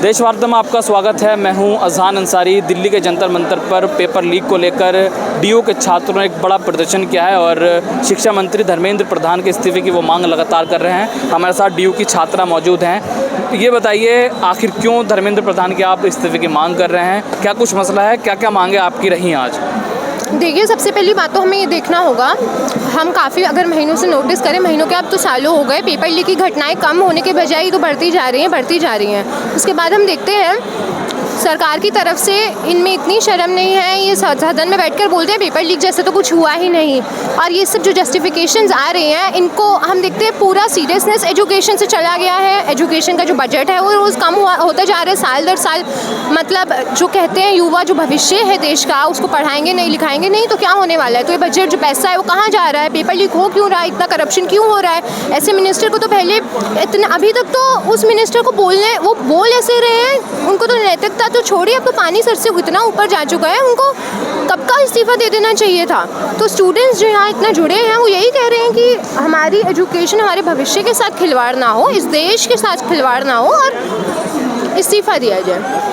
देशवार्ता में आपका स्वागत है। मैं हूं अजहान अंसारी। दिल्ली के जंतर मंतर पर पेपर लीक को लेकर डीयू के छात्रों ने एक बड़ा प्रदर्शन किया है और शिक्षा मंत्री धर्मेंद्र प्रधान के इस्तीफे की वो मांग लगातार कर रहे हैं। हमारे साथ डीयू की छात्रा मौजूद हैं। ये बताइए, आखिर क्यों धर्मेंद्र प्रधान के आप इस्तीफे की मांग कर रहे हैं? क्या कुछ मसला है? क्या क्या मांगे आपकी रही आज? देखिए, सबसे पहली बात तो हमें ये देखना होगा, हम काफ़ी अगर महीनों से नोटिस करें, महीनों के अब तो सालों हो गए, पेपर लीक की घटनाएं कम होने के बजाय तो बढ़ती जा रही हैं। उसके बाद हम देखते हैं सरकार की तरफ से इनमें इतनी शर्म नहीं है, ये सदन में बैठकर बोलते हैं पेपर लीक जैसे तो कुछ हुआ ही नहीं। और ये सब जो जस्टिफिकेशंस आ रहे हैं, इनको हम देखते हैं पूरा सीरियसनेस एजुकेशन से चला गया है। एजुकेशन का जो बजट है वो रोज़ कम होता जा रहा है साल दर साल। मतलब जो कहते हैं युवा जो भविष्य है देश का, उसको पढ़ाएंगे नहीं लिखाएंगे नहीं तो क्या होने वाला है? तो ये बजट जो पैसा है वो कहाँ जा रहा है? पेपर लीक हो क्यों रहा है? इतना करप्शन क्यों हो रहा है? ऐसे मिनिस्टर को तो पहले इतना, अभी तक तो उस मिनिस्टर को वो बोल ऐसे रहे हैं, उनको तो नैतिकता तो छोड़िए, अब तो पानी सर से इतना ऊपर जा चुका है, उनको कब का इस्तीफा दे देना चाहिए था। तो स्टूडेंट्स जो यहाँ इतना जुड़े हैं वो यही कह रहे हैं कि हमारी एजुकेशन हमारे भविष्य के साथ खिलवाड़ ना हो, इस देश के साथ खिलवाड़ ना हो और इस्तीफा दिया जाए।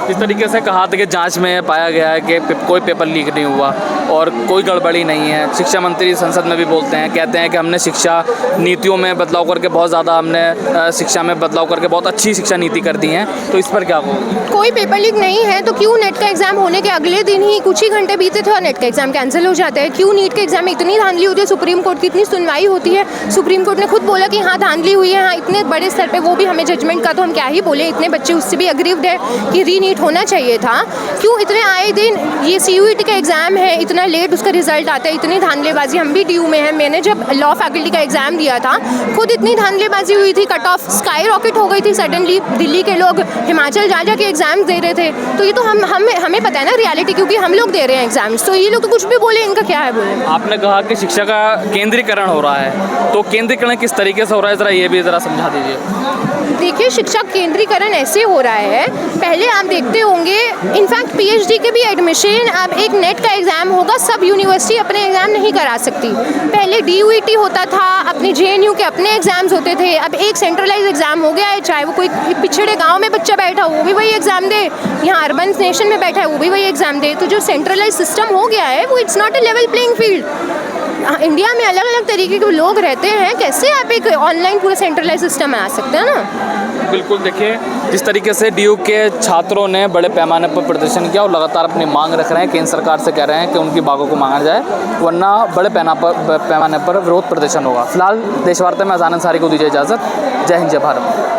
इस तरीके से कहा था कि जांच में पाया गया है कि कोई पेपर लीक नहीं हुआ और कोई गड़बड़ी नहीं है। शिक्षा मंत्री संसद में भी बोलते हैं, कहते हैं कि हमने शिक्षा नीतियों में बदलाव करके बहुत ज़्यादा हमने शिक्षा में बदलाव करके बहुत अच्छी शिक्षा नीति कर दी है। तो इस पर क्या कहोगे? कोई पेपर लीक नहीं है तो क्यों नेट का एग्ज़ाम होने के अगले दिन ही कुछ ही घंटे बीते थे और नेट का एग्ज़ाम कैंसिल हो जाता है? क्यों नीट के एग्ज़ाम में इतनी धांधली होती है? सुप्रीम कोर्ट की इतनी सुनवाई होती है, सुप्रीम कोर्ट ने खुद बोला कि हाँ धांधली हुई है, हाँ इतने बड़े स्तर पर, वो भी हमें जजमेंट का तो हम क्या ही बोले, इतने बच्चे उससे भी अग्रीव्ड है कि रीनीट होना चाहिए था। क्यों इतने आए दिन ये CUET का एग्ज़ाम है, इतना लेट उसका रिजल्ट आता है, इतनी धांधलेबाजी। हम भी डीयू में हैं, मैंने जब लॉ फैकल्टी का एग्ज़ाम दिया था खुद इतनी धांधलेबाजी हुई थी, कट ऑफ स्काई रॉकेट हो गई थी सडनली। दिल्ली के लोग हिमाचल जा के एग्ज़ाम दे रहे थे। तो ये तो हमें पता है ना रियलिटी, क्योंकि हम लोग दे रहे हैं एग्ज़ाम्स। तो ये लोग तो कुछ भी बोले, इनका क्या है बोले। आपने कहा कि शिक्षा का केंद्रीकरण हो रहा है, तो केंद्रीकरण किस तरीके से हो रहा है, ज़रा ये भी ज़रा समझा दीजिए। देखिए, शिक्षा केंद्रीकरण ऐसे हो रहा है, पहले आप देखते होंगे इनफैक्ट PhD के भी एडमिशन, अब एक नेट का एग्ज़ाम होगा, सब यूनिवर्सिटी अपने एग्ज़ाम नहीं करा सकती। पहले DUET होता था, अपने JNU के अपने एग्ज़ाम्स होते थे, अब एक सेंट्रलाइज एग्ज़ाम हो गया है। चाहे वो कोई पिछड़े गांव में बच्चा बैठा हो वो भी वही एग्ज़ाम दे, यहाँ अर्बन नेशन में बैठा है वो भी वही एग्ज़ाम दे। तो जो सेंट्रलाइज सिस्टम हो गया है वो it's not a level playing field. India में अलग अलग तरीके के लोग रहते हैं, कैसे आप एक ऑनलाइन पूरा सेंट्रलाइज सिस्टम में आ सकते हैं ना? बिल्कुल, देखिए जिस तरीके से डीयू के छात्रों ने बड़े पैमाने पर प्रदर्शन किया और लगातार अपनी मांग रख रहे हैं, केंद्र सरकार से कह रहे हैं कि उनकी मांगों को मांगा जाए, वरना बड़े पैमाने पर विरोध प्रदर्शन होगा। फिलहाल देशवार्ता में अजहान अंसारी को दीजिए इजाज़त। जय हिंद, जय भारत।